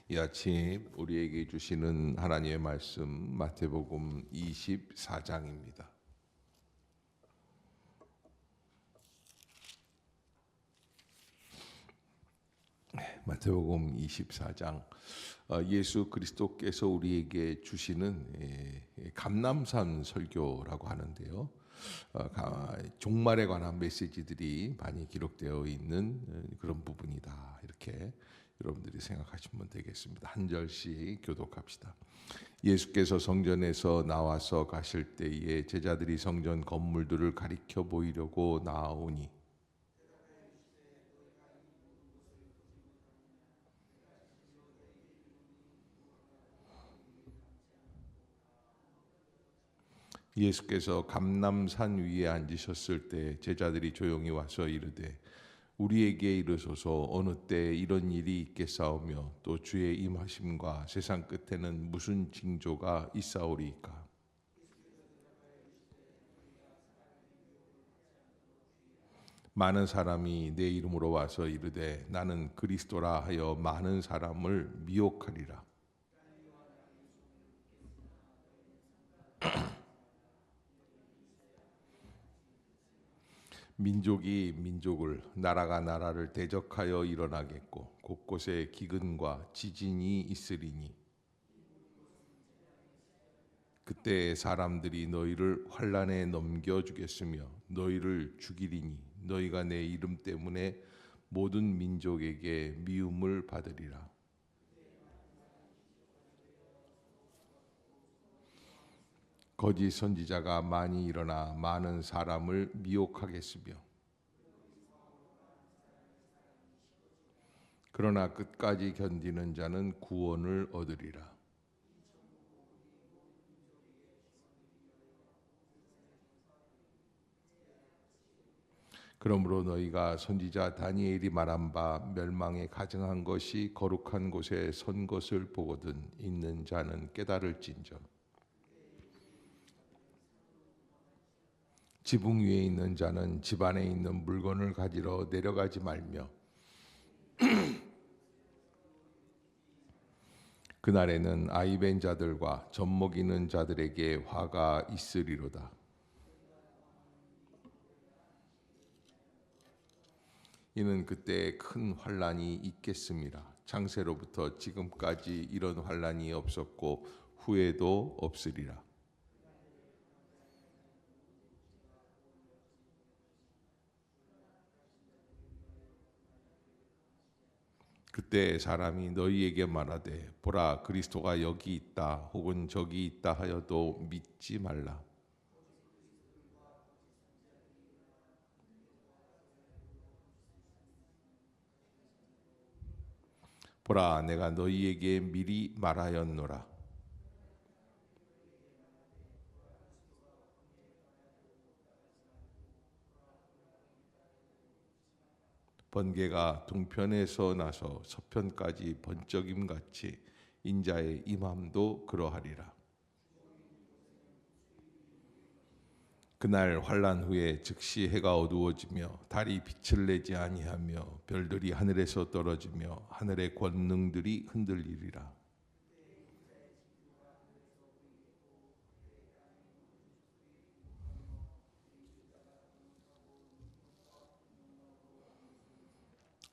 이 아침 우리에게 주시는 하나님의 말씀 마태복음 24장입니다. 마태복음 24장 예수 그리스도께서 우리에게 주시는 감람산 설교라고 하는데요. 종말에 관한 메시지들이 많이 기록되어 있는 그런 부분이다. 이렇게 여러분들이 생각하시면 되겠습니다. 한 절씩 교독합시다. 예수께서 성전에서 나와서 가실 때에 제자들이 성전 건물들을 가리켜 보이려고 나아오니 예수께서 감람산 위에 앉으셨을 때 제자들이 조용히 와서 이르되 우리에게 이르소서 어느 때 이런 일이 있겠사오며 또 주의 임하심과 세상 끝에는 무슨 징조가 있사오리이까. 많은 사람이 내 이름으로 와서 이르되 나는 그리스도라 하여 많은 사람을 미혹하리라. 민족이 민족을 나라가 나라를 대적하여 일어나겠고 곳곳에 기근과 지진이 있으리니 그때 사람들이 너희를 환난에 넘겨주겠으며 너희를 죽이리니 너희가 내 이름 때문에 모든 민족에게 미움을 받으리라. 거짓 선지자가 많이 일어나 많은 사람을 미혹하겠으며 그러나 끝까지 견디는 자는 구원을 얻으리라. 그러므로 너희가 선지자 다니엘이 말한 바 멸망에 가증한 것이 거룩한 곳에 선 것을 보거든 있는 자는 깨달을진저. 지붕 위에 있는 자는 집 안에 있는 물건을 가지러 내려가지 말며 그날에는 아이 벤 자들과 젖 먹이는 자들에게 화가 있으리로다. 이는 그때 큰 환난이 있겠습니다. 창세로부터 지금까지 이런 환난이 없었고 후에도 없으리라. 그때 사람이 너희에게 말하되 보라 그리스도가 여기 있다 혹은 저기 있다 하여도 믿지 말라. 보라 내가 너희에게 미리 말하였노라. 번개가 동편에서 나서 서편까지 번쩍임 같이 인자의 임함도 그러하리라. 그날 환난 후에 즉시 해가 어두워지며 달이 빛을 내지 아니하며 별들이 하늘에서 떨어지며 하늘의 권능들이 흔들리리라.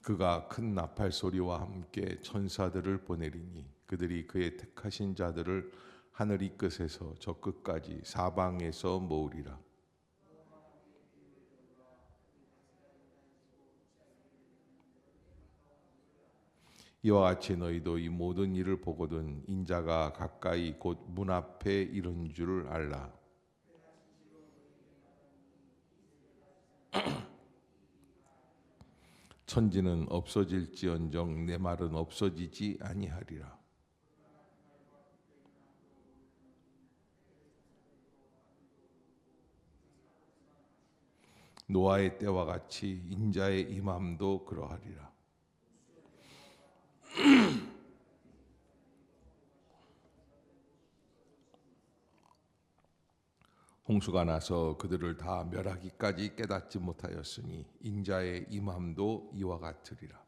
그가 큰 나팔 소리와 함께 천사들을 보내리니 그들이 그의 택하신 자들을 하늘 이 끝에서 저 끝까지 사방에서 모으리라. 이와 같이 너희도 이 모든 일을 보거든 인자가 가까이 곧 문 앞에 이른 줄을 알라. 천지는 없어질지언정 내 말은 없어지지 아니하리라. 노아의 때와 같이 인자의 임함도 그러하리라. 홍수가 나서 그들을 다 멸하기까지 깨닫지 못하였으니 인자의 임함도 이와 같으리라.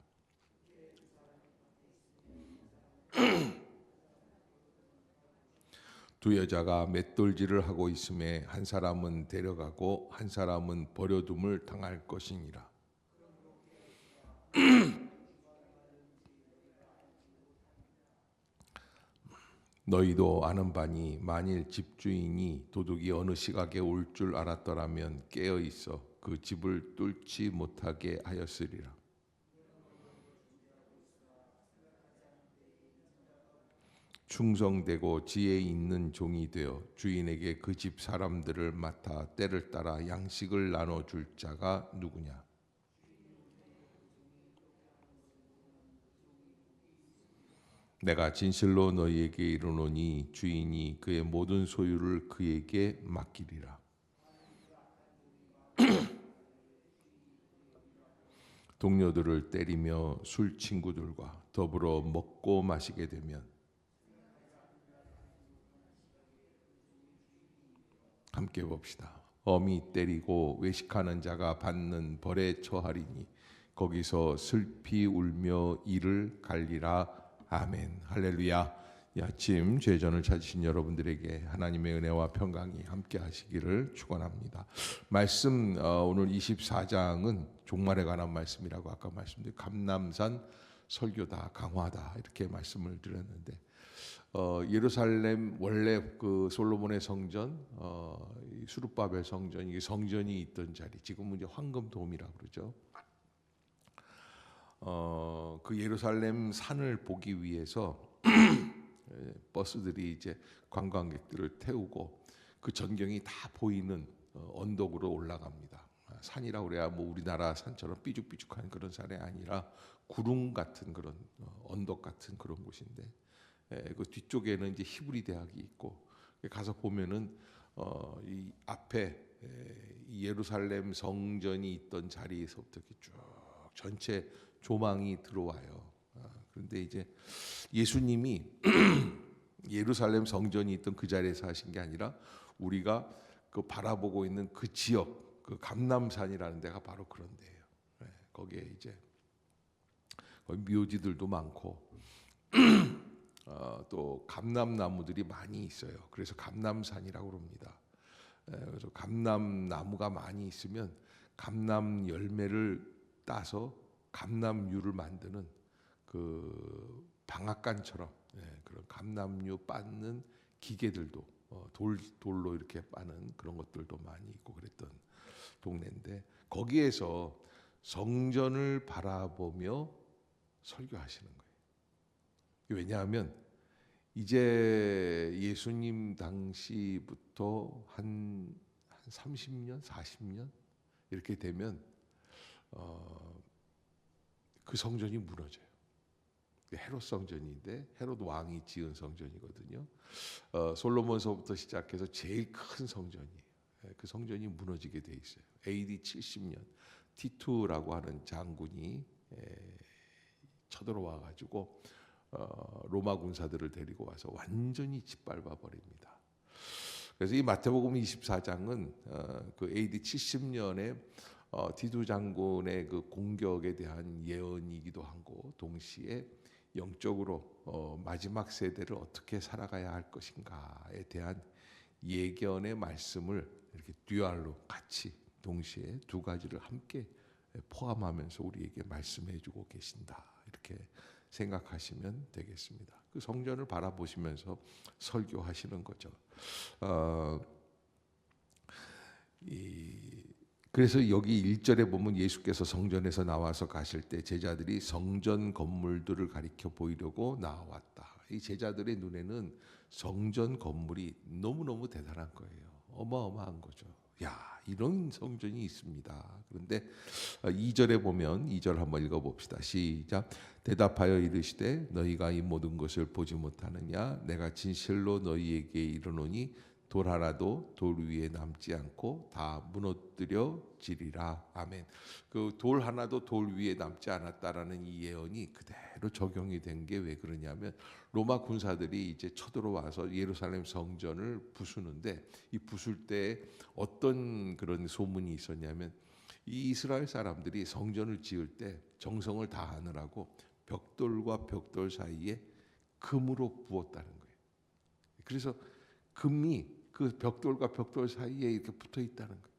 두 여자가 맷돌질을 하고 있음에 한 사람은 데려가고 한 사람은 버려둠을 당할 것이니라. 너희도 아는 바니 만일 집주인이 도둑이 어느 시각에 올 줄 알았더라면 깨어 있어 그 집을 뚫지 못하게 하였으리라. 충성되고 지혜 있는 종이 되어 주인에게 그 집 사람들을 맡아 때를 따라 양식을 나눠줄 자가 누구냐? 내가 진실로 너희에게 이르노니 주인이 그의 모든 소유를 그에게 맡기리라. 동료들을 때리며 술 친구들과 더불어 먹고 마시게 되면 함께 봅시다. 엄히 때리고 외식하는 자가 받는 벌에 처하리니 거기서 슬피 울며 이를 갈리라. 아멘. 할렐루야. 이 아침 죄전을 찾으신 여러분들에게 하나님의 은혜와 평강이 함께 하시기를 축원합니다. 말씀 오늘 24장은 종말에 관한 말씀이라고 아까 말씀드린 감람산 설교다 강화다 이렇게 말씀을 드렸는데 예루살렘 원래 그 솔로몬의 성전 수룹바벨 성전 이게 성전이 있던 자리 지금은 이제 황금돔이라고 그러죠. 그 예루살렘 산을 보기 위해서 버스들이 이제 관광객들을 태우고 그 전경이 다 보이는 언덕으로 올라갑니다. 산이라고 그래야 뭐 우리나라 산처럼 삐죽삐죽한 그런 산이 아니라 구름 같은 그런 언덕 같은 그런 곳인데 그 뒤쪽에는 이제 히브리 대학이 있고 가서 보면은 이 앞에 이 예루살렘 성전이 있던 자리에서부터 이렇게 쭉 전체 조망이 들어와요. 그런데 이제 예수님이 예루살렘 성전이 있던 그 자리에서 하신 게 아니라 우리가 그 바라보고 있는 그 지역, 그 감람산이라는 데가 바로 그런 데예요. 거기에 이제 거기 묘지들도 많고 또 감람나무들이 많이 있어요. 그래서 감람산이라고 합니다. 그래서 감람나무가 많이 있으면 감람 열매를 따서 감람유를 만드는 그 방앗간처럼 그런 감람유 빻는 기계들도 돌로 이렇게 빠는 그런 것들도 많이 있고 그랬던 동네인데 거기에서 성전을 바라보며 설교하시는 거예요. 왜냐하면 이제 예수님 당시부터 한 30년, 40년 이렇게 되면 그 성전이 무너져요. 헤롯 성전인데 헤롯 왕이 지은 성전이거든요. 솔로몬서부터 시작해서 제일 큰 성전이에요. 그 성전이 무너지게 돼 있어요. AD 70년 티투라고 하는 장군이 쳐들어와 가지고 로마 군사들을 데리고 와서 완전히 짓밟아 버립니다. 그래서 이 마태복음 24장은 그 AD 70년에 디두 장군의 그 공격에 대한 예언이기도 하고 동시에 영적으로 마지막 세대를 어떻게 살아가야 할 것인가에 대한 예견의 말씀을 이렇게 듀얼로 같이 동시에 두 가지를 함께 포함하면서 우리에게 말씀해주고 계신다 이렇게 생각하시면 되겠습니다. 그 성전을 바라보시면서 설교하시는 거죠. 그래서 여기 1절에 보면 예수께서 성전에서 나와서 가실 때 제자들이 성전 건물들을 가리켜 보이려고 나왔다. 이 제자들의 눈에는 성전 건물이 너무너무 대단한 거예요. 어마어마한 거죠. 야, 이런 성전이 있습니다. 그런데 2절에 보면 2절 한번 읽어봅시다. 시작. 대답하여 이르시되 너희가 이 모든 것을 보지 못하느냐? 내가 진실로 너희에게 이르노니 돌 하나도 돌 위에 남지 않고 다 무너뜨려지리라. 아멘. 그 돌 하나도 돌 위에 남지 않았다라는 이 예언이 그대로 적용이 된 게 왜 그러냐면 로마 군사들이 이제 쳐들어와서 예루살렘 성전을 부수는데 이 부술 때 어떤 그런 소문이 있었냐면 이 이스라엘 사람들이 성전을 지을 때 정성을 다하느라고 벽돌과 벽돌 사이에 금으로 부었다는 거예요. 그래서 금이 그 벽돌과 벽돌 사이에 이렇게 붙어 있다는 거예요.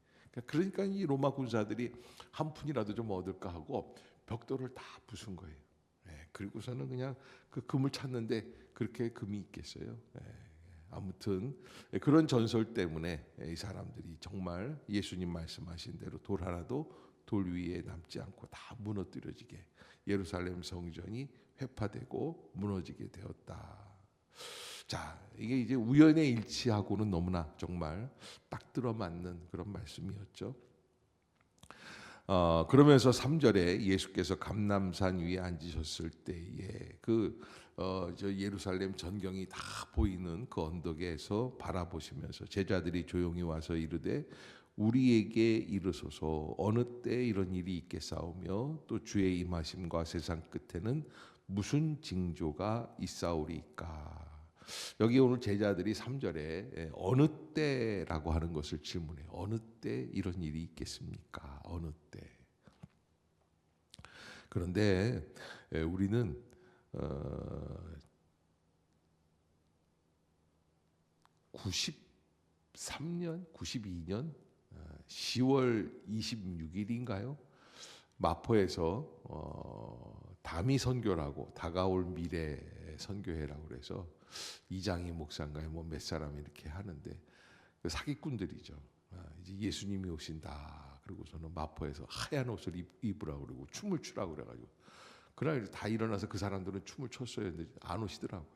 그러니까 이 로마 군사들이 한 푼이라도 좀 얻을까 하고 벽돌을 다 부순 거예요. 그리고서는 그냥 그 금을 찾는데 그렇게 금이 있겠어요. 아무튼 그런 전설 때문에 이 사람들이 정말 예수님 말씀하신 대로 돌 하나도 돌 위에 남지 않고 다 무너뜨려지게 예루살렘 성전이 회파되고 무너지게 되었다. 자, 이게 이제 우연의 일치하고는 너무나 정말 딱 들어맞는 그런 말씀이었죠. 그러면서 3절에 예수께서 감람산 위에 앉으셨을 때에 저 예루살렘 전경이 다 보이는 그 언덕에서 바라보시면서 제자들이 조용히 와서 이르되 우리에게 이르소서 어느 때 이런 일이 있겠사오며 또 주의 임하심과 세상 끝에는 무슨 징조가 있사오리까. 여기 오늘 제자들이 3절에 어느 때라고 하는 것을 질문해요. 어느 때 이런 일이 있겠습니까? 어느 때. 그런데 우리는 93년, 92년 10월 26일인가요? 마포에서 다미 선교라고 다가올 미래 선교회라고 그래서 이장희 목사인가요? 뭐 몇 사람이 이렇게 하는데 그 사기꾼들이죠. 이제 예수님이 오신다. 그리고서는 마포에서 하얀 옷을 입으라고 그러고 춤을 추라고 그래가지고 그날 다 일어나서 그 사람들은 춤을 췄어야 했는데 안 오시더라고요.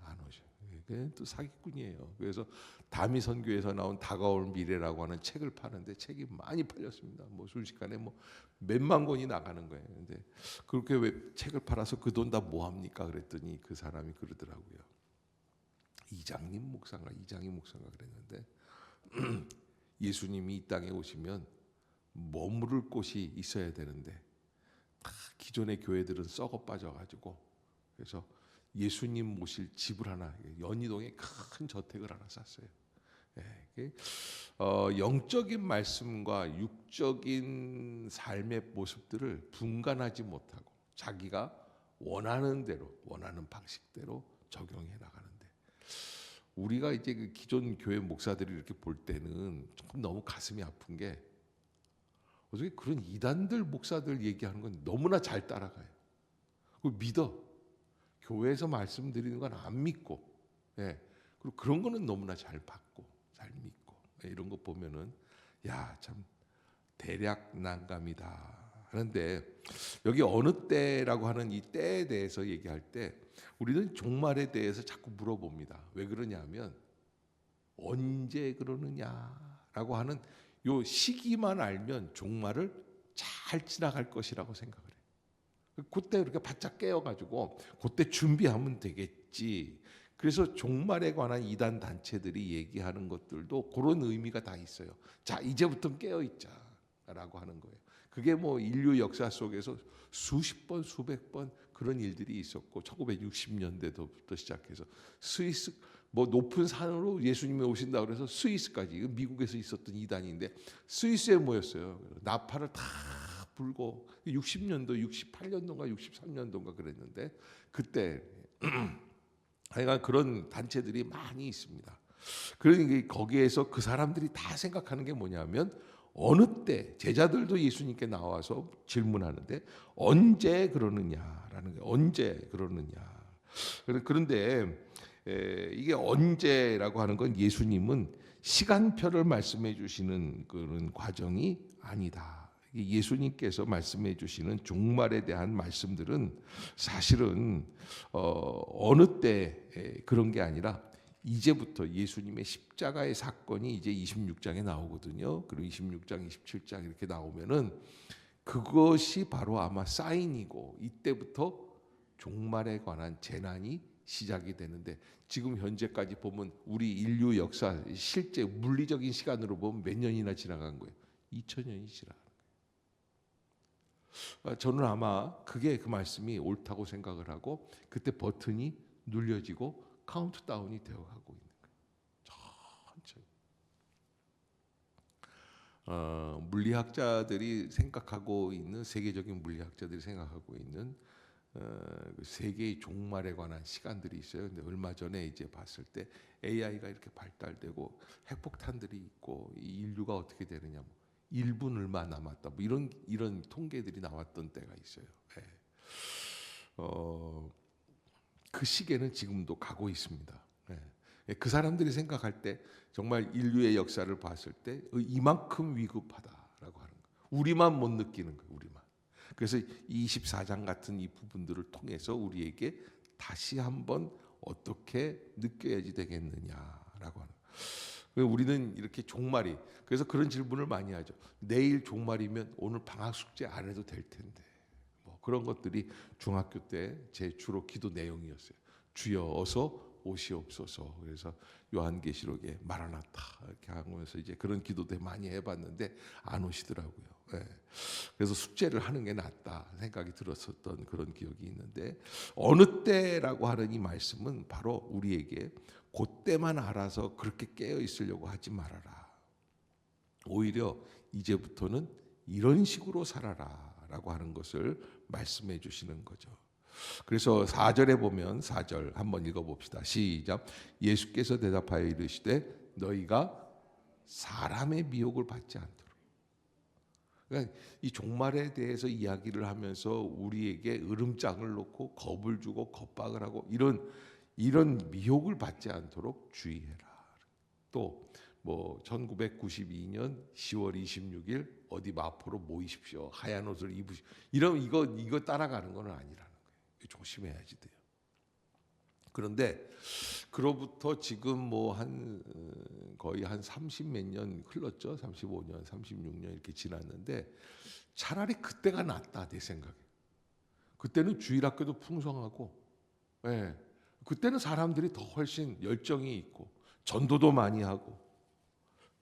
안 오셔. 그게 또 사기꾼이에요. 그래서 다미 선교에서 나온 다가올 미래라고 하는 책을 파는데 책이 많이 팔렸습니다. 뭐 순식간에 뭐 몇만 권이 나가는 거예요. 근데 그렇게 왜 책을 팔아서 그 돈 다 뭐 합니까? 그랬더니 그 사람이 그러더라고요. 이장희 목사가 그랬는데 예수님이 이 땅에 오시면 머무를 곳이 있어야 되는데 기존의 교회들은 썩어 빠져가지고 그래서 예수님 모실 집을 하나 연희동에 큰 저택을 하나 샀어요. 영적인 말씀과 육적인 삶의 모습들을 분간하지 못하고 자기가 원하는 대로 원하는 방식대로 적용해 나가는데 우리가 이제 그 기존 교회 목사들이 이렇게 볼 때는 조금 너무 가슴이 아픈 게 어떻게 그런 이단들 목사들 얘기하는 건 너무나 잘 따라가요. 그걸 믿어. 교회에서 말씀드리는 건 안 믿고, 그리고 그런 거는 너무나 잘 받고, 잘 믿고, 이런 거 보면은 야, 참 대략 난감이다 하는데 여기 어느 때라고 하는 이 때에 대해서 얘기할 때 우리는 종말에 대해서 자꾸 물어봅니다. 왜 그러냐면 언제 그러느냐라고 하는 요 시기만 알면 종말을 잘 지나갈 것이라고 생각을 해요. 그때 이렇게 바짝 깨어가지고 그때 준비하면 되겠지. 그래서 종말에 관한 이단 단체들이 얘기하는 것들도 그런 의미가 다 있어요. 자, 이제부터 깨어있자라고 하는 거예요. 그게 뭐 인류 역사 속에서 수십 번, 수백 번 그런 일들이 있었고 1960년대부터 시작해서 스위스 뭐 높은 산으로 예수님이 오신다 그래서 스위스까지 미국에서 있었던 이단인데 스위스에 모였어요. 나팔을 다 불고 60년도, 68년도인가 63년도인가 그랬는데 그때 하여간 그런 단체들이 많이 있습니다. 그러니까 거기에서 그 사람들이 다 생각하는 게 뭐냐면 어느 때 제자들도 예수님께 나와서 질문하는데 언제 그러느냐라는 게 언제 그러느냐. 그런데 이게 언제라고 하는 건 예수님은 시간표를 말씀해 주시는 그런 과정이 아니다. 예수님께서 말씀해 주시는 종말에 대한 말씀들은 사실은 어느 때 그런 게 아니라 이제부터 예수님의 십자가의 사건이 이제 26장에 나오거든요. 그리고 26장, 27장 이렇게 나오면은 그것이 바로 아마 사인이고 이때부터 종말에 관한 재난이 시작이 되는데 지금 현재까지 보면 우리 인류 역사 실제 물리적인 시간으로 보면 몇 년이나 지나간 거예요. 2000년이 지나간 거예요. 저는 아마 그게 그 말씀이 옳다고 생각을 하고 그때 버튼이 눌려지고 카운트다운이 되어가고 있는 거예요. 천천히. 물리학자들이 생각하고 있는 세계적인 물리학자들이 생각하고 있는 그 세계의 종말에 관한 시간들이 있어요. 근데 얼마 전에 이제 봤을 때 AI가 이렇게 발달되고 핵폭탄들이 있고 이 인류가 어떻게 되느냐, 뭐 1분 얼마 남았다, 뭐 이런 통계들이 나왔던 때가 있어요. 예. 그 시계는 지금도 가고 있습니다. 예. 그 사람들이 생각할 때 정말 인류의 역사를 봤을 때 이만큼 위급하다라고 하는 거예요. 우리만 못 느끼는 거예요. 우리만. 그래서 24장 같은 이 부분들을 통해서 우리에게 다시 한번 어떻게 느껴야지 되겠느냐라고 하는 거예요. 우리는 이렇게 종말이, 그래서 그런 질문을 많이 하죠. 내일 종말이면 오늘 방학 숙제 안 해도 될 텐데, 뭐 그런 것들이 중학교 때 제 주로 기도 내용이었어요. 주여 어서 오시옵소서. 그래서 요한계시록에 마라나타 이렇게 하면서 이제 그런 기도도 많이 해봤는데 안 오시더라고요. 예. 그래서 숙제를 하는 게 낫다 생각이 들었었던 그런 기억이 있는데, 어느 때라고 하는 이 말씀은 바로 우리에게 그때만 알아서 그렇게 깨어 있으려고 하지 말아라. 오히려 이제부터는 이런 식으로 살아라라고 하는 것을 말씀해 주시는 거죠. 그래서 4절에 보면 4절 한번 읽어봅시다. 시작. 예수께서 대답하여 이르시되 너희가 사람의 미혹을 받지 않도록. 그러니까 이 종말에 대해서 이야기를 하면서 우리에게 으름장을 놓고 겁을 주고 겁박을 하고 이런 미혹을 받지 않도록 주의해라. 또 뭐 1992년 10월 26일 어디 마포로 모이십시오. 하얀 옷을 입으시오. 이거 따라가는 건 아니라는 거예요. 조심해야지 돼요. 그런데 그로부터 지금 뭐 거의 한 30 몇 년 흘렀죠. 35년, 36년 이렇게 지났는데 차라리 그때가 낫다 내 생각에. 그때는 주일학교도 풍성하고, 예, 그때는 사람들이 더 훨씬 열정이 있고 전도도 많이 하고.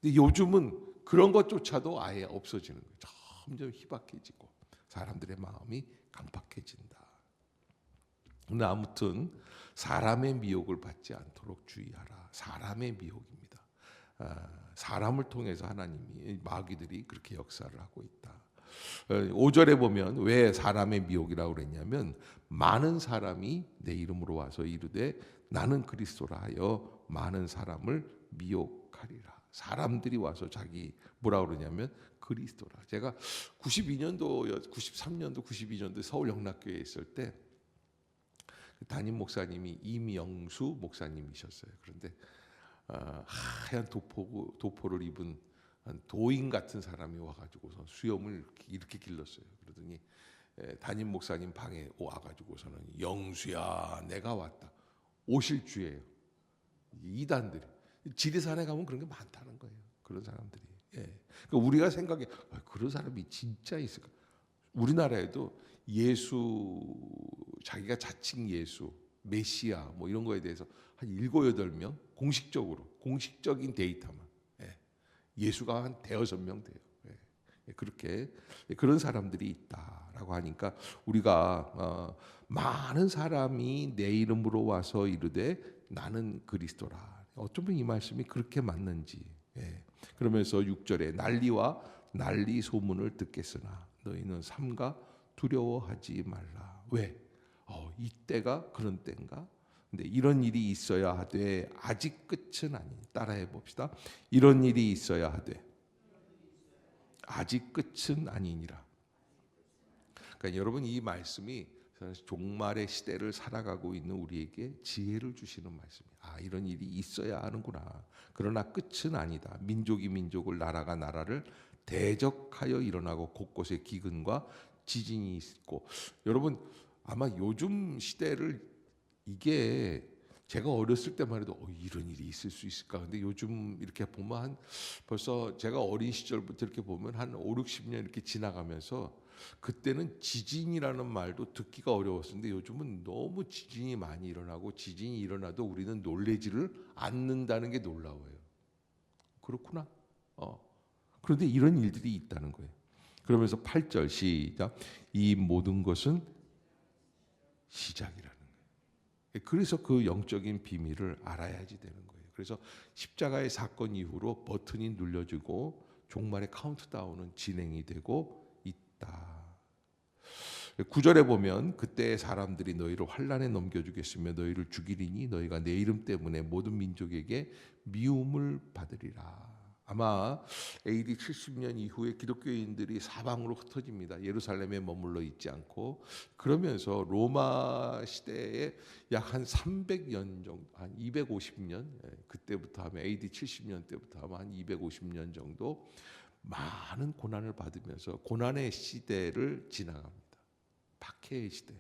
근데 요즘은 그런 것조차도 아예 없어지는 거예요. 점점 희박해지고 사람들의 마음이 강팍해진다. 근데 아무튼 사람의 미혹을 받지 않도록 주의하라. 사람의 미혹입니다. 사람을 통해서 하나님이, 마귀들이 그렇게 역사를 하고 있다. 5절에 보면 왜 사람의 미혹이라고 그랬냐면 많은 사람이 내 이름으로 와서 이르되 나는 그리스도라 하여 많은 사람을 미혹하리라. 사람들이 와서 자기 뭐라 그러냐면 그리스도라. 제가 93년도 92년도 서울 영락교회에 있을 때 담임 목사님이 임영수 목사님이셨어요. 그런데 하얀 도포를 입은 한 도인 같은 사람이 와가지고서 수염을 이렇게 길렀어요. 그러더니 담임 목사님 방에 와가지고서는 영수야 내가 왔다. 오실 주예요. 이단들이 지리산에 가면 그런 게 많다는 거예요. 그런 사람들이. 예. 그러니까 우리가 생각해 그런 사람이 진짜 있을까? 우리나라에도 예수, 자기가 자칭 예수, 메시아 뭐 이런 거에 대해서 한 7, 8명 공식적인 데이터만, 예, 예수가 한 5명 돼요. 예, 그렇게 그런 사람들이 있다라고 하니까 우리가 많은 사람이 내 이름으로 와서 이르되 나는 그리스도라. 어쩌면 이 말씀이 그렇게 맞는지. 예. 그러면서 6절에 난리와 난리 소문을 듣겠으나 너희는 삼가 두려워하지 말라. 왜? 이때가 그런 때인가? 근데 이런 일이 있어야 하되 아직 끝은 아니. 따라해 봅시다. 이런 일이 있어야 하되 아직 끝은 아니니라. 그러니까 여러분 이 말씀이 종말의 시대를 살아가고 있는 우리에게 지혜를 주시는 말씀이에요. 이런 일이 있어야 하는구나. 그러나 끝은 아니다. 민족이 민족을, 나라가 나라를 대적하여 일어나고 곳곳에 기근과 지진이 있고. 여러분 아마 요즘 시대를, 이게 제가 어렸을 때만 해도 이런 일이 있을 수 있을까? 근데 요즘 이렇게 보면 벌써 제가 어린 시절부터 이렇게 보면 한 5, 60년 이렇게 지나가면서 그때는 지진이라는 말도 듣기가 어려웠었는데 요즘은 너무 지진이 많이 일어나고 지진이 일어나도 우리는 놀래지를 않는다는 게 놀라워요. 그렇구나. 그런데 이런 일들이 있다는 거예요. 그러면서 8절 시작. 이 모든 것은 시작이라는 거예요. 그래서 그 영적인 비밀을 알아야지 되는 거예요. 그래서 십자가의 사건 이후로 버튼이 눌려지고 종말의 카운트다운은 진행이 되고 있다. 9절에 보면 그때 사람들이 너희를 환난에 넘겨주겠으며 너희를 죽이리니 너희가 내 이름 때문에 모든 민족에게 미움을 받으리라. 아마 AD 70년 이후에 기독교인들이 사방으로 흩어집니다. 예루살렘에 머물러 있지 않고. 그러면서 로마 시대에 약 한 300년 정도, 한 250년, 그때부터 하면 AD 70년 때부터 하면 한 250년 정도 많은 고난을 받으면서 고난의 시대를 지나갑니다. 박해의 시대.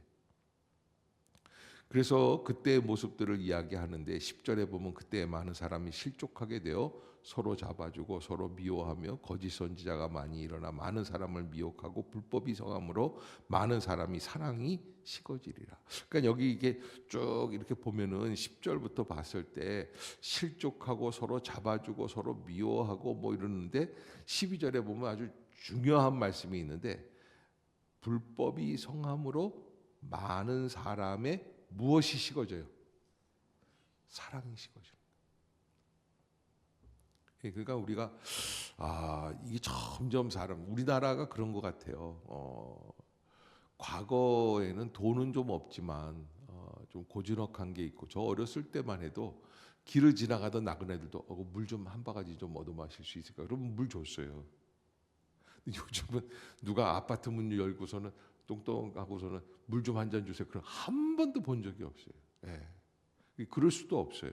그래서 그때의 모습들을 이야기하는데 10절에 보면 그때 많은 사람이 실족하게 되어 서로 잡아주고 서로 미워하며 거짓 선지자가 많이 일어나 많은 사람을 미혹하고 불법이 성함으로 많은 사람이 사랑이 식어지리라. 그러니까 여기 이게 쭉 이렇게 보면은 10절부터 봤을 때 실족하고 서로 잡아주고 서로 미워하고 뭐 이러는데 12절에 보면 아주 중요한 말씀이 있는데 불법이 성함으로 많은 사람의 무엇이 식어져요? 사랑이 식어져요. 그러니까 우리가 이게 점점 우리나라가 그런 것 같아요. 과거에는 돈은 좀 없지만 좀 고즈넉한 게 있고 저 어렸을 때만 해도 길을 지나가던 나그네들도 물 좀 한 바가지 좀 얻어 마실 수 있을까? 그러면 물 줬어요. 근데 요즘은 누가 아파트 문 열고서는 똥똥하고서는 물 좀 한 잔 주세요. 그럼 한 번도 본 적이 없어요. 예. 그럴 수도 없어요.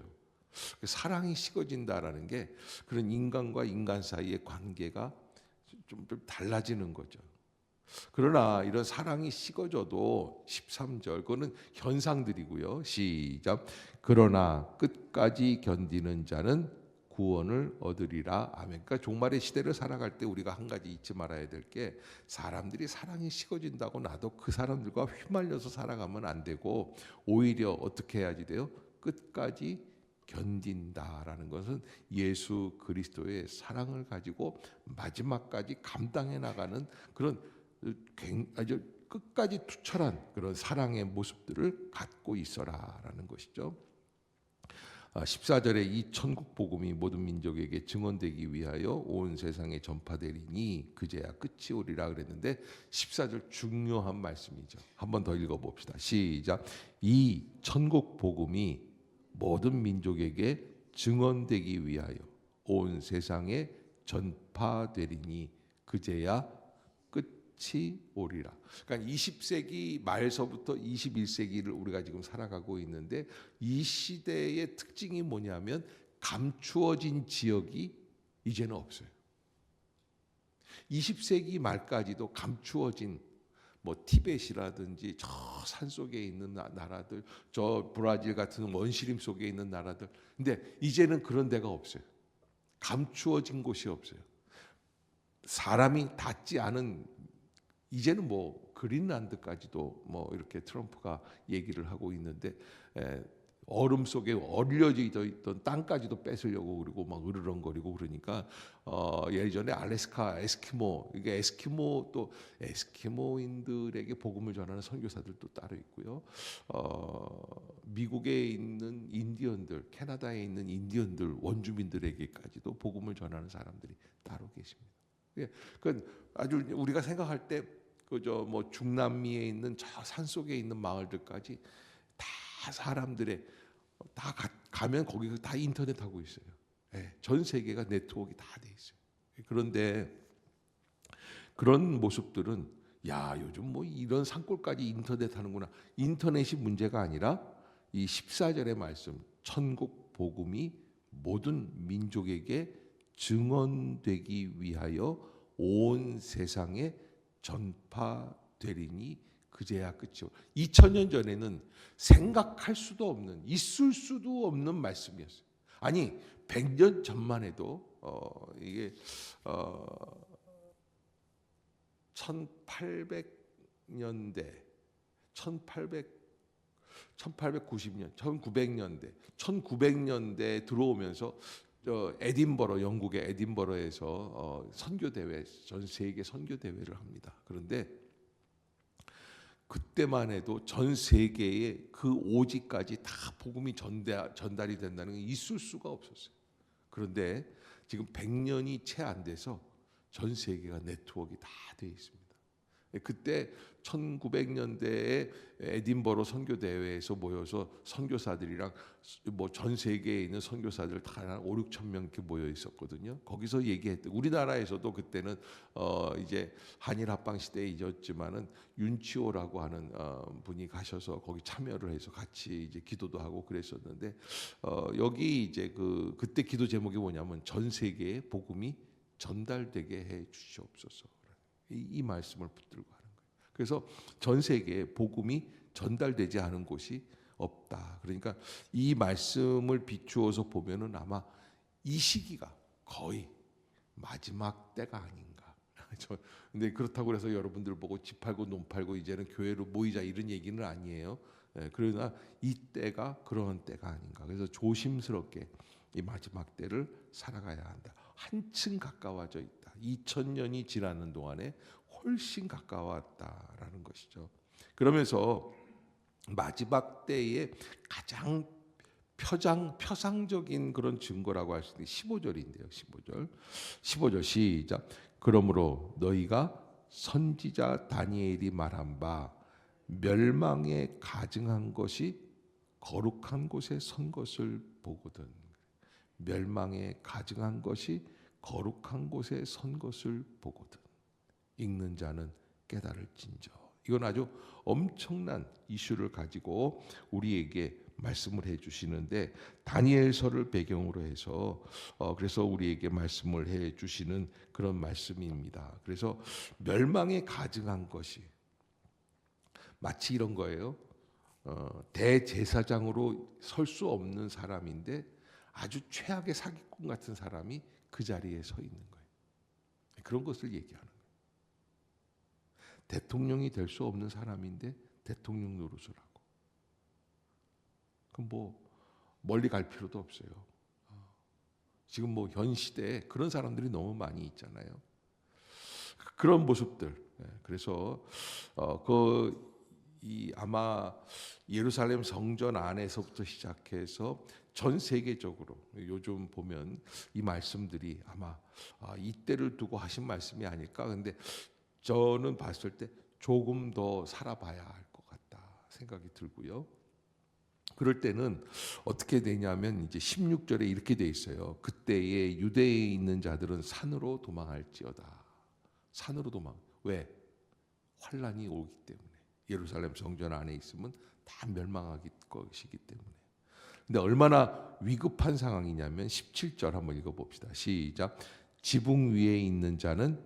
사랑이 식어진다라는 게 그런 인간과 인간 사이의 관계가 좀 달라지는 거죠. 그러나 이런 사랑이 식어져도 13절 그거는 현상들이고요. 시작. 그러나 끝까지 견디는 자는 구원을 얻으리라. 아멘. 그러니까 종말의 시대를 살아갈 때 우리가 한 가지 잊지 말아야 될 게 사람들이 사랑이 식어진다고 나도 그 사람들과 휘말려서 살아가면 안 되고 오히려 어떻게 해야지 돼요? 끝까지 견딘다라는 것은 예수 그리스도의 사랑을 가지고 마지막까지 감당해 나가는 그런 아주 끝까지 투철한 그런 사랑의 모습들을 갖고 있어라라는 것이죠. 14절에 이 천국 복음이 모든 민족에게 증언되기 위하여 온 세상에 전파되리니 그제야 끝이 오리라 그랬는데 14절 중요한 말씀이죠. 한 번 더 읽어봅시다. 시작. 이 천국 복음이 모든 민족에게 증언되기 위하여 온 세상에 전파되리니 그제야 끝이 오리라. 그러니까 20세기 말서부터 21세기를 우리가 지금 살아가고 있는데 이 시대의 특징이 뭐냐면 감추어진 지역이 이제는 없어요. 20세기 말까지도 감추어진 뭐 티벳이라든지 저 산속에 있는 나라들, 저 브라질 같은 원시림 속에 있는 나라들. 근데 이제는 그런 데가 없어요. 감추어진 곳이 없어요. 사람이 닿지 않은 이제는 뭐 그린란드까지도 뭐 이렇게 트럼프가 얘기를 하고 있는데 얼음 속에 얼려져 있던 땅까지도 뺏으려고 그러고 막 으르렁거리고 그러니까 예전에 알래스카 에스키모 이게 에스키모 또 에스키모인들에게 복음을 전하는 선교사들도 따로 있고요. 미국에 있는 인디언들, 캐나다에 있는 인디언들 원주민들에게까지도 복음을 전하는 사람들이 따로 계십니다. 예, 그 아주 우리가 생각할 때 그저 뭐 중남미에 있는 저 산속에 있는 마을들까지 다 사람들의 다 가면 거기 다 인터넷 하고 있어요. 예, 전 세계가 네트워크가 다 돼 있어요. 그런데 그런 모습들은 야 요즘 뭐 이런 산골까지 인터넷 하는구나. 인터넷이 문제가 아니라 이 14절의 말씀 천국 복음이 모든 민족에게 증언되기 위하여 온 세상에 전파되리니 그제야 끝이요. 2000년 전에는 생각할 수도 없는 있을 수도 없는 말씀이었어요. 아니 100년 전만 해도 이게 1800년대 1890년 1900년대 1900년대에 들어오면서 에딘버러 영국의 에딘버러에서 선교 대회 전 세계 선교 대회를 합니다. 그런데 그때만 해도 전 세계에 그 오지까지 다 복음이 전달이 된다는 게 있을 수가 없었어요. 그런데 지금 100년이 채 안 돼서 전 세계가 네트워크가 다 돼 있습니다. 그때 1900년대에 에딘버러 선교 대회에서 모여서 선교사들이랑 뭐 전 세계에 있는 선교사들 다 한 5, 6천 명 이렇게 모여 있었거든요. 거기서 얘기했던 우리나라에서도 그때는 이제 한일 합방 시대에 잊었지만은 윤치호라고 하는 분이 가셔서 거기 참여를 해서 같이 이제 기도도 하고 그랬었는데 여기 이제 그때 기도 제목이 뭐냐면 전 세계에 복음이 전달되게 해 주시옵소서. 이 말씀을 붙들고 하는 거예요. 그래서 전 세계에 복음이 전달되지 않은 곳이 없다. 그러니까 이 말씀을 비추어서 보면은 아마 이 시기가 거의 마지막 때가 아닌가. 근데 그렇다고 해서 여러분들 보고 집 팔고 논 팔고 이제는 교회로 모이자 이런 얘기는 아니에요. 그러나 이 때가 그런 때가 아닌가. 그래서 조심스럽게 이 마지막 때를 살아가야 한다. 한층 가까워져 있다. 2000년이 지나는 동안에 훨씬 가까웠다라는 것이죠. 그러면서 마지막 때의 가장 표상적인 그런 증거라고 할 수 있는 15절인데요. 15절 시작. 그러므로 너희가 선지자 다니엘이 말한 바 멸망에 가증한 것이 거룩한 곳에 선 것을 보거든. 멸망에 가증한 것이 거룩한 곳에 선 것을 보거든. 읽는 자는 깨달을진저. 이건 아주 엄청난 이슈를 가지고 우리에게 말씀을 해주시는데 다니엘서를 배경으로 해서 그래서 우리에게 말씀을 해주시는 그런 말씀입니다. 그래서 멸망에 가증한 것이 마치 이런 거예요. 대제사장으로 설 수 없는 사람인데 아주 최악의 사기꾼 같은 사람이 그 자리에 서 있는 거예요. 그런 것을 얘기하는 거예요. 대통령이 될 수 없는 사람인데 대통령 노릇을 하고. 그럼 뭐 멀리 갈 필요도 없어요. 지금 뭐 현 시대에 그런 사람들이 너무 많이 있잖아요. 그런 모습들. 그래서 아마 예루살렘 성전 안에서부터 시작해서 전 세계적으로 요즘 보면 이 말씀들이 아마 이때를 두고 하신 말씀이 아닐까. 근데 저는 봤을 때 조금 더 살아봐야 할 것 같다 생각이 들고요. 그럴 때는 어떻게 되냐면 이제 16절에 이렇게 돼 있어요. 그때에 유대에 있는 자들은 산으로 도망할지어다. 산으로 도망. 왜? 환란이 오기 때문에. 예루살렘 성전 안에 있으면 다 멸망할 것이기 때문에. 근데 얼마나 위급한 상황이냐면 17절 한번 읽어봅시다. 시작. 지붕 위에 있는 자는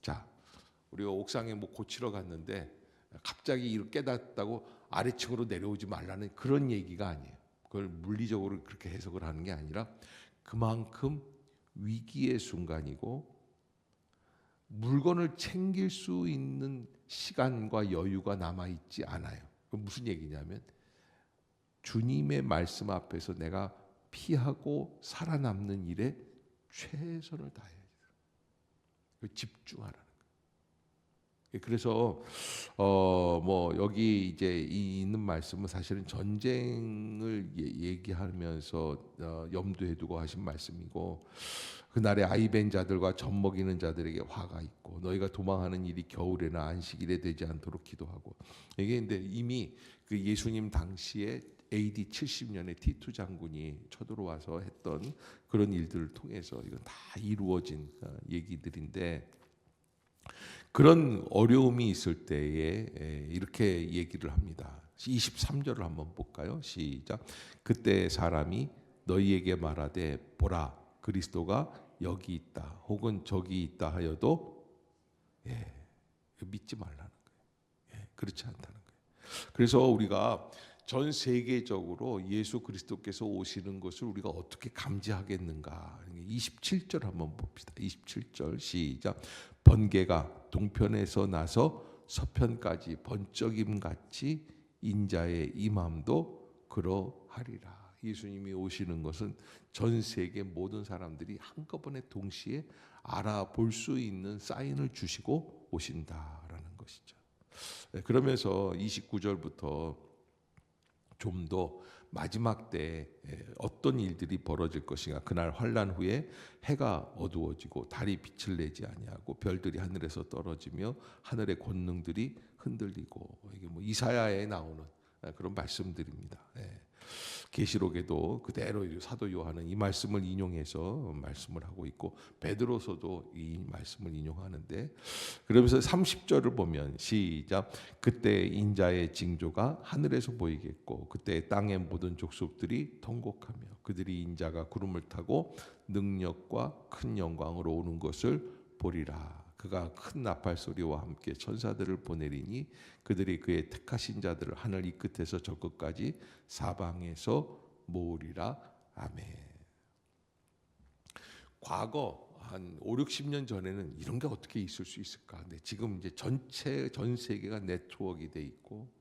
자, 우리가 옥상에 뭐 고치러 갔는데 갑자기 이렇게 깨닫다고 아래층으로 내려오지 말라는 그런 얘기가 아니에요. 그걸 물리적으로 그렇게 해석을 하는 게 아니라 그만큼 위기의 순간이고 물건을 챙길 수 있는 시간과 여유가 남아있지 않아요. 그럼 무슨 얘기냐면 주님의 말씀 앞에서 내가 피하고 살아남는 일에 최선을 다해야 돼요. 집중하라는 거예요. 그래서 뭐 여기 이제 있는 말씀은 사실은 전쟁을 얘기하면서 염두에 두고 하신 말씀이고 그날에 아이벤 자들과 젖 먹이는 자들에게 화가 있고 너희가 도망하는 일이 겨울에나 안식일에 되지 않도록 기도하고 이게 근데 이미 그 예수님 당시에 AD 70년에 티투 장군이 쳐들어와서 했던 그런 일들을 통해서 이건 다 이루어진 얘기들인데 그런 어려움이 있을 때에 이렇게 얘기를 합니다. 23절을 한번 볼까요? 시작. 그때 사람이 너희에게 말하되 보라 그리스도가 여기 있다 혹은 저기 있다 하여도 믿지 말라는 거예요. 그렇지 않다는 거예요. 그래서 우리가 전 세계적으로 예수 그리스도께서 오시는 것을 우리가 어떻게 감지하겠는가. 27절 한번 봅시다. 27절 시작. 번개가 동편에서 나서 서편까지 번쩍임 같이 인자의 임함도 그러하리라. 예수님이 오시는 것은 전 세계 모든 사람들이 한꺼번에 동시에 알아볼 수 있는 사인을 주시고 오신다라는 것이죠. 그러면서 29절부터 좀 더 마지막 때에 어떤 일들이 벌어질 것인가. 그날 환난 후에 해가 어두워지고 달이 빛을 내지 아니하고 별들이 하늘에서 떨어지며 하늘의 권능들이 흔들리고, 이게 뭐 이사야에 나오는 그런 말씀들입니다. 계시록에도 그대로 사도 요한은 이 말씀을 인용해서 말씀을 하고 있고, 베드로서도 이 말씀을 인용하는데, 그러면서 30절을 보면 시작. 그때 인자의 징조가 하늘에서 보이겠고 그때 땅의 모든 족속들이 통곡하며 그들이 인자가 구름을 타고 능력과 큰 영광으로 오는 것을 보리라. 그가 큰 나팔 소리와 함께 천사들을 보내리니 그들이 그의 택하신 자들을 하늘 이 끝에서 저 끝까지 사방에서 모으리라. 아멘. 과거 한 5, 60년 전에는 이런 게 어떻게 있을 수 있을까? 근데 지금 이제 전 세계가 네트워크가 돼 있고,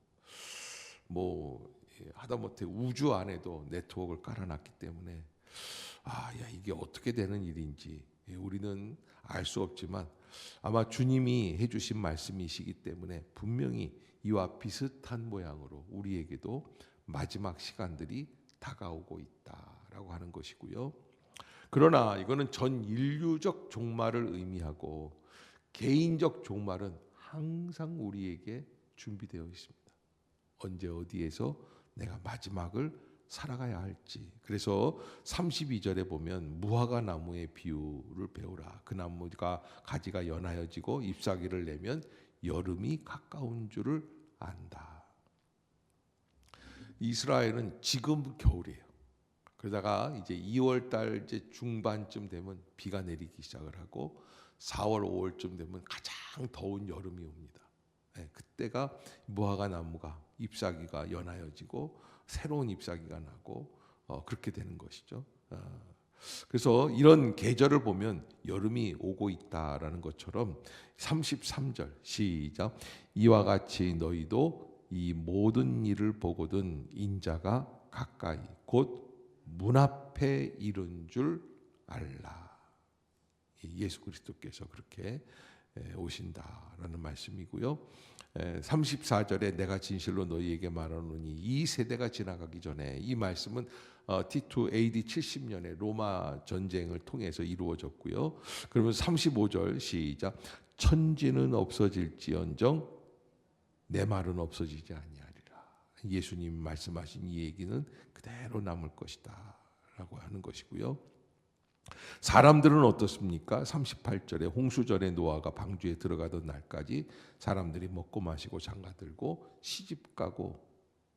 뭐 하다못해 우주 안에도 네트워크를 깔아놨기 때문에 야, 이게 어떻게 되는 일인지 우리는 알 수 없지만 아마 주님이 해주신 말씀이시기 때문에 분명히 이와 비슷한 모양으로 우리에게도 마지막 시간들이 다가오고 있다라고 하는 것이고요. 그러나 이거는 전 인류적 종말을 의미하고 개인적 종말은 항상 우리에게 준비되어 있습니다. 언제 어디에서 내가 마지막을 살아가야 할지. 그래서 32절에 보면 무화과 나무의 비유를 배우라. 그 나무가 가지가 연하여지고 잎사귀를 내면 여름이 가까운 줄을 안다. 이스라엘은 지금 겨울이에요. 그러다가 이제 2월 달 이제 중반쯤 되면 비가 내리기 시작을 하고 4월, 5월쯤 되면 가장 더운 여름이 옵니다. 그때가 무화과 나무가 잎사귀가 연하여지고 새로운 잎사귀가 나고 그렇게 되는 것이죠. 그래서 이런 계절을 보면 여름이 오고 있다라는 것처럼 33절 시작. 이와 같이 너희도 이 모든 일을 보거든 인자가 가까이 곧 문 앞에 이른 줄 알라. 예수 그리스도께서 그렇게 오신다라는 말씀이고요. 34절에 내가 진실로 너희에게 말하노니 이 세대가 지나가기 전에, 이 말씀은 T2 AD 70년에 로마 전쟁을 통해서 이루어졌고요. 그러면 35절 시작. 천지는 없어질지언정 내 말은 없어지지 아니하리라. 예수님 말씀하신 이 얘기는 그대로 남을 것이다 라고 하는 것이고요. 사람들은 어떻습니까? 38절에 홍수전에 노아가 방주에 들어가던 날까지 사람들이 먹고 마시고 장가들고 시집가고,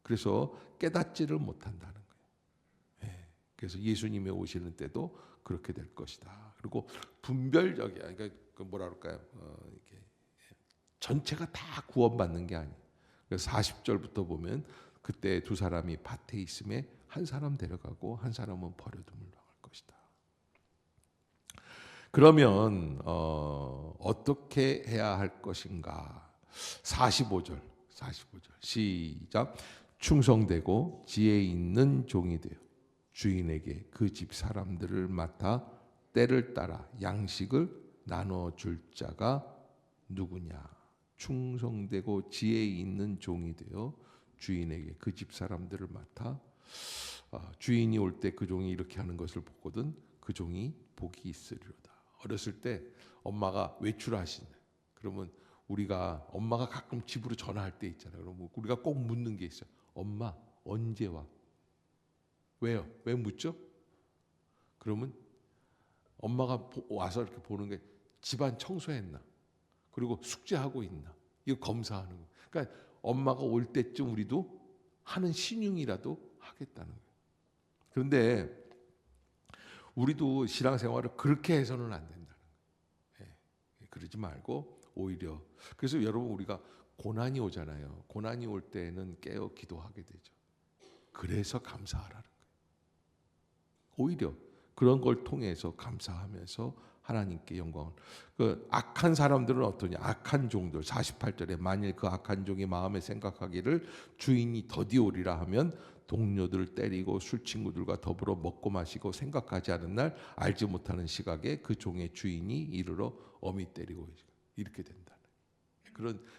그래서 깨닫지를 못한다는 거예요. 그래서 예수님이 오시는 때도 그렇게 될 것이다. 그리고 분별적이야. 그러니까 뭐라 그럴까요? 이렇게 전체가 다 구원받는 게 아니에요. 그래서 40절부터 보면 그때 두 사람이 밭에 있음에 한 사람 데려가고 한 사람은 버려둠을 당할 것이다. 그러면 어떻게 해야 할 것인가? 45절 시작. 충성되고 지혜 있는 종이 되어 주인에게 그 집 사람들을 맡아 때를 따라 양식을 나눠줄 자가 누구냐? 충성되고 지혜 있는 종이 되어 주인에게 그 집 사람들을 맡아, 주인이 올 때 그 종이 이렇게 하는 것을 보거든 그 종이 복이 있으리로다. 어렸을 때 엄마가 외출하신다. 그러면 우리가 엄마가 가끔 집으로 전화할 때 있잖아요. 그러면 우리가 꼭 묻는 게 있어요. 엄마 언제 와? 왜요? 왜 묻죠? 그러면 엄마가 와서 이렇게 보는 게 집안 청소했나? 그리고 숙제하고 있나? 이거 검사하는 거. 그러니까 엄마가 올 때쯤 우리도 하는 신용이라도 하겠다는 거예요. 그런데 우리도 신앙생활을 그렇게 해서는 안 된다는 거예요. 그러지 말고 오히려, 그래서 여러분 우리가 고난이 오잖아요. 고난이 올 때는 깨어 기도하게 되죠. 그래서 감사하라는 거예요. 오히려 그런 걸 통해서 감사하면서 하나님께 영광을. 그 악한 사람들은 어떠냐? 악한 종들 48절에 만일 그 악한 종이 마음에 생각하기를 주인이 더디오리라 하면 동료들을 때리고 술 친구들과 더불어 먹고 마시고 생각하지 않은 날 알지 못하는 시각에 그 종의 주인이 이르러 어미 때리고 이렇게 된다.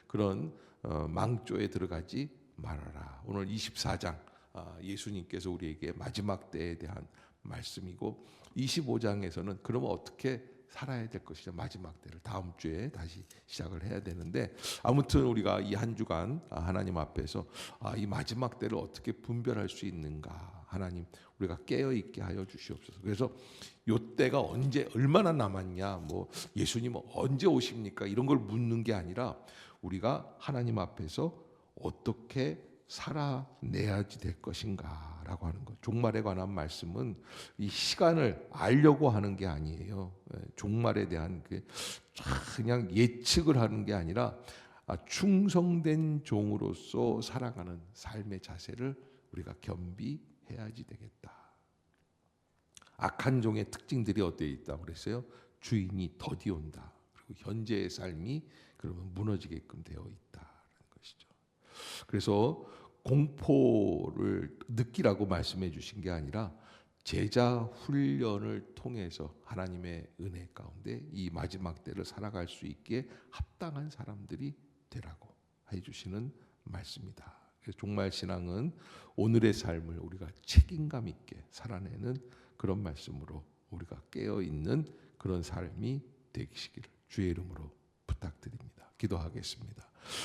그런 망조에 들어가지 말아라. 오늘 24장 예수님께서 우리에게 마지막 때에 대한 말씀이고 25장에서는 그러면 어떻게 살아야 될 것이냐 마지막 때를 다음 주에 다시 시작을 해야 되는데 아무튼 우리가 이 한 주간 하나님 앞에서 이 마지막 때를 어떻게 분별할 수 있는가 하나님 우리가 깨어 있게 하여 주시옵소서. 그래서 요 때가 언제 얼마나 남았냐 뭐 예수님은 언제 오십니까 이런 걸 묻는 게 아니라 우리가 하나님 앞에서 어떻게 살아내야지 될 것인가라고 하는 것. 종말에 관한 말씀은 이 시간을 알려고 하는 게 아니에요. 종말에 대한 그냥 예측을 하는 게 아니라 충성된 종으로서 살아가는 삶의 자세를 우리가 겸비해야지 되겠다. 악한 종의 특징들이 어디에 있다고 그랬어요? 주인이 더디 온다. 그리고 현재의 삶이 그러면 무너지게끔 되어 있다는 것이죠. 그래서 공포를 느끼라고 말씀해 주신 게 아니라 제자 훈련을 통해서 하나님의 은혜 가운데 이 마지막 때를 살아갈 수 있게 합당한 사람들이 되라고 해주시는 말씀이다. 그래서 종말 신앙은 오늘의 삶을 우리가 책임감 있게 살아내는 그런 말씀으로 우리가 깨어 있는 그런 삶이 되시기를 주의 이름으로 부탁드립니다. 기도하겠습니다.